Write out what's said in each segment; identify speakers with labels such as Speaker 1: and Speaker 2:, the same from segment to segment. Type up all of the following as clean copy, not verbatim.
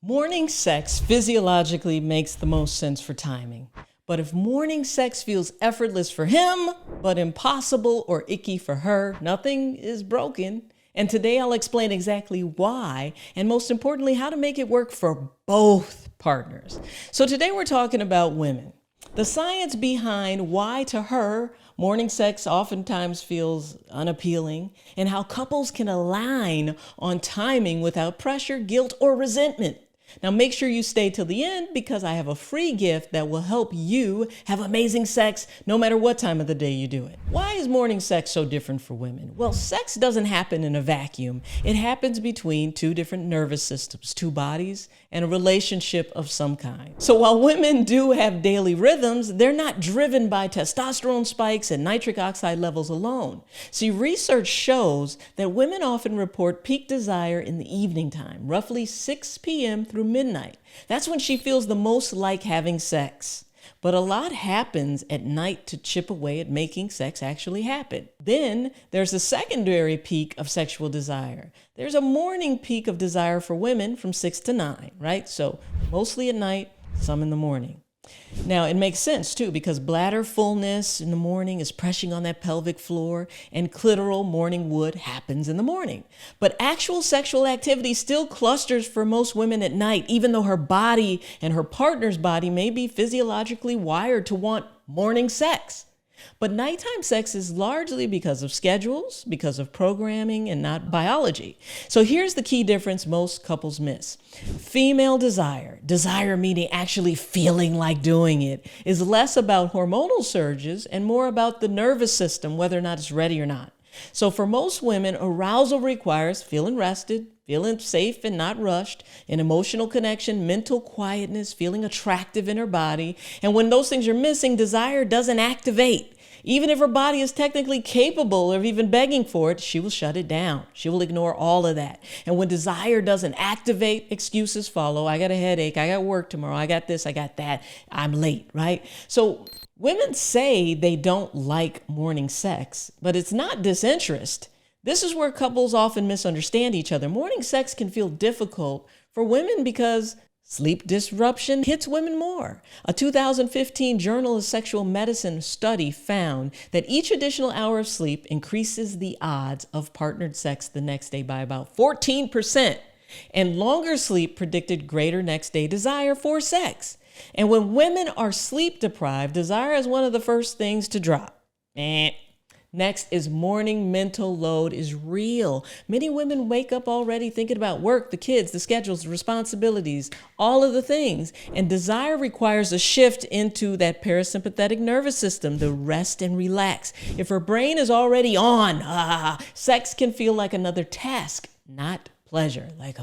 Speaker 1: Morning sex physiologically makes the most sense for timing. But if morning sex feels effortless for him, but impossible or icky for her, nothing is broken. And today I'll explain exactly why, and most importantly, how to make it work for both partners. So today we're talking about women. The science behind why to her morning sex oftentimes feels unappealing, and how couples can align on timing without pressure, guilt, or resentment. Now make sure you stay till the end because I have a free gift that will help you have amazing sex no matter what time of the day you do it. Why is morning sex so different for women? Well, sex doesn't happen in a vacuum. It happens between two different nervous systems, two bodies, and a relationship of some kind. So while women do have daily rhythms, they're not driven by testosterone spikes and nitric oxide levels alone. See, research shows that women often report peak desire in the evening time, roughly 6 p.m. through midnight. That's when she feels the most like having sex. But a lot happens at night to chip away at making sex actually happen. Then there's a secondary peak of sexual desire. There's a morning peak of desire for women from 6 to 9, right? So mostly at night, some in the morning. Now, it makes sense too, because bladder fullness in the morning is pressing on that pelvic floor, and clitoral morning wood happens in the morning. But actual sexual activity still clusters for most women at night, even though her body and her partner's body may be physiologically wired to want morning sex. But nighttime sex is largely because of schedules, because of programming, and not biology. So here's the key difference most couples miss. Female desire meaning actually feeling like doing it, is less about hormonal surges and more about the nervous system, whether or not it's ready or not. So for most women, arousal requires feeling rested, feeling safe and not rushed, an emotional connection, mental quietness, feeling attractive in her body. And when those things are missing, desire doesn't activate. Even if her body is technically capable of even begging for it, she will shut it down. She will ignore all of that. And when desire doesn't activate, excuses follow. I got a headache. I got work tomorrow. I got this. I got that. I'm late, right? So women say they don't like morning sex, but it's not disinterest. This is where couples often misunderstand each other. Morning sex can feel difficult for women because sleep disruption hits women more. A 2015 Journal of Sexual Medicine study found that each additional hour of sleep increases the odds of partnered sex the next day by about 14%. And longer sleep predicted greater next day desire for sex. And when women are sleep deprived, desire is one of the first things to drop. Next is morning mental load is real. Many women wake up already thinking about work, the kids, the schedules, the responsibilities, all of the things. And desire requires a shift into that parasympathetic nervous system, the rest and relax. If her brain is already on, sex can feel like another task, not pleasure. Like,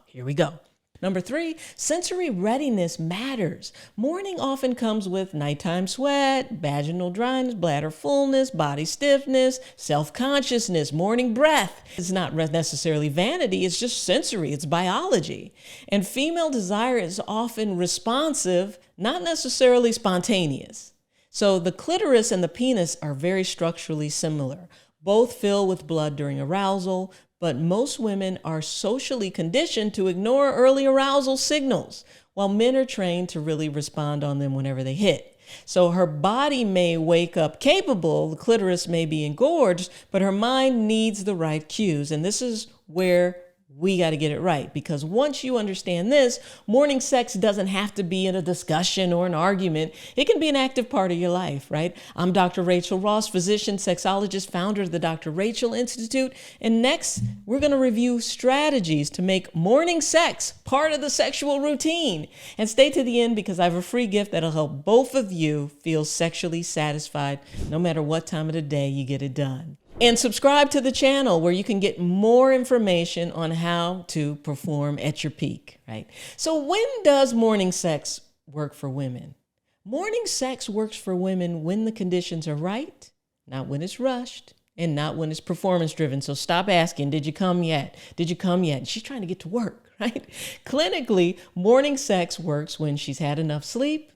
Speaker 1: here we go. Number 3, sensory readiness matters. Morning often comes with nighttime sweat, vaginal dryness, bladder fullness, body stiffness, self-consciousness, morning breath. It's not necessarily vanity, it's just sensory, it's biology. And female desire is often responsive, not necessarily spontaneous. So the clitoris and the penis are very structurally similar. Both fill with blood during arousal, but most women are socially conditioned to ignore early arousal signals, while men are trained to really respond on them whenever they hit. So her body may wake up capable, the clitoris may be engorged, but her mind needs the right cues. And this is where we got to get it right, because once you understand this, morning sex doesn't have to be in a discussion or an argument. It can be an active part of your life, right? I'm Dr. Rachel Ross, physician, sexologist, founder of the Dr. Rachel Institute. And next, we're going to review strategies to make morning sex part of the sexual routine. And stay to the end because I have a free gift that'll help both of you feel sexually satisfied no matter what time of the day you get it done. And subscribe to the channel where you can get more information on how to perform at your peak, right? So when does morning sex work for women? Morning sex works for women when the conditions are right, not when it's rushed, and not when it's performance driven. So stop asking, did you come yet? Did you come yet? And she's trying to get to work, right? Clinically, morning sex works when she's had enough sleep.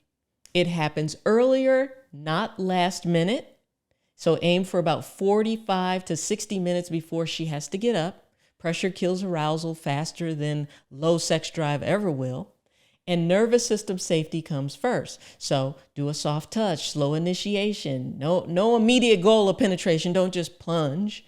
Speaker 1: It happens earlier, not last minute. So aim for about 45 to 60 minutes before she has to get up. Pressure kills arousal faster than low sex drive ever will. And nervous system safety comes first. So do a soft touch, slow initiation, no immediate goal of penetration. Don't just plunge.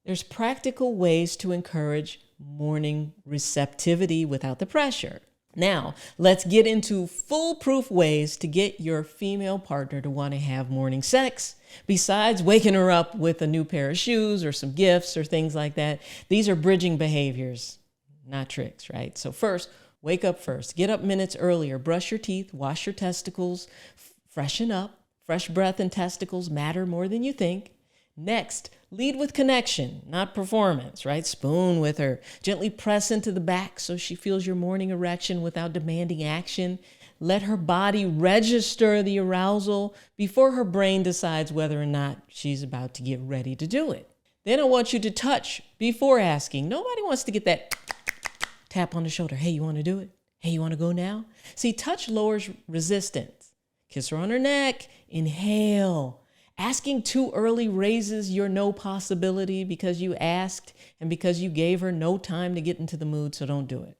Speaker 1: There's practical ways to encourage morning receptivity without the pressure. Now, let's get into foolproof ways to get your female partner to want to have morning sex. Besides waking her up with a new pair of shoes or some gifts or things like that, these are bridging behaviors, not tricks, right? So first, wake up first. Get up minutes earlier. Brush your teeth, wash your testicles, freshen up. Fresh breath and testicles matter more than you think. Next, lead with connection, not performance, right? Spoon with her. Gently press into the back so she feels your morning erection without demanding action. Let her body register the arousal before her brain decides whether or not she's about to get ready to do it. Then I want you to touch before asking. Nobody wants to get that tap on the shoulder. Hey, you want to do it? Hey, you want to go now? See, touch lowers resistance. Kiss her on her neck. Inhale. Asking too early raises your no possibility because you asked and because you gave her no time to get into the mood, so don't do it.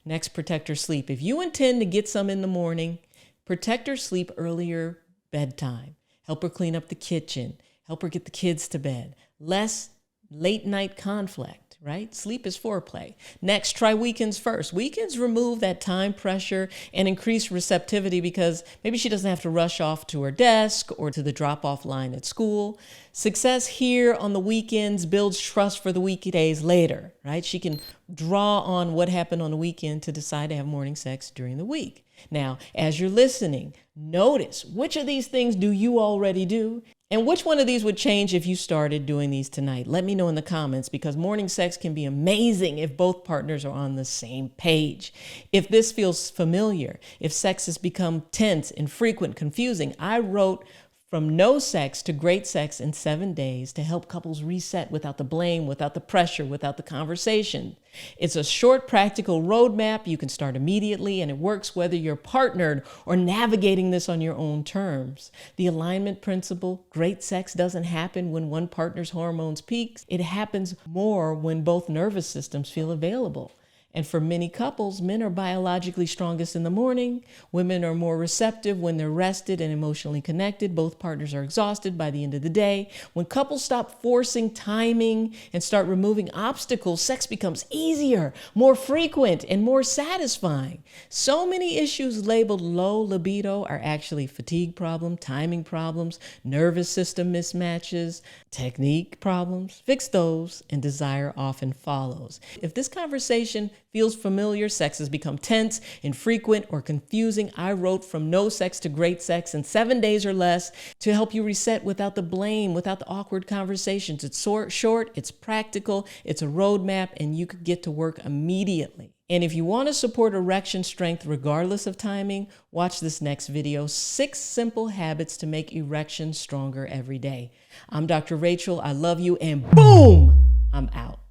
Speaker 1: Next, protect her sleep. If you intend to get some in the morning, protect her sleep earlier bedtime. Help her clean up the kitchen. Help her get the kids to bed. Less late night conflict, right? Sleep is foreplay. Next, try weekends first. Weekends remove that time pressure and increase receptivity because maybe she doesn't have to rush off to her desk or to the drop-off line at school. Success here on the weekends builds trust for the weekdays later, right? She can draw on what happened on the weekend to decide to have morning sex during the week. Now, as you're listening, notice which of these things do you already do? And which one of these would change if you started doing these tonight? Let me know in the comments because morning sex can be amazing if both partners are on the same page. If this feels familiar, if sex has become tense, infrequent, confusing, I wrote From No Sex to Great Sex in 7 Days to help couples reset without the blame, without the pressure, without the conversation. It's a short, practical roadmap. You can start immediately, and it works whether you're partnered or navigating this on your own terms. The alignment principle, great sex doesn't happen when one partner's hormones peak. It happens more when both nervous systems feel available. And for many couples, men are biologically strongest in the morning. Women are more receptive when they're rested and emotionally connected. Both partners are exhausted by the end of the day. When couples stop forcing timing and start removing obstacles, sex becomes easier, more frequent, and more satisfying. So many issues labeled low libido are actually fatigue problem, timing problems, nervous system mismatches, technique problems. Fix those, and desire often follows. If this conversation feels familiar, sex has become tense, infrequent, or confusing, I wrote From No Sex to Great Sex in 7 days or less to help you reset without the blame, without the awkward conversations. It's short, it's practical, it's a roadmap, and you could get to work immediately. And if you want to support erection strength regardless of timing, watch this next video, 6 Simple Habits to Make Erection Stronger Every Day. I'm Dr. Rachel, I love you, and boom, I'm out.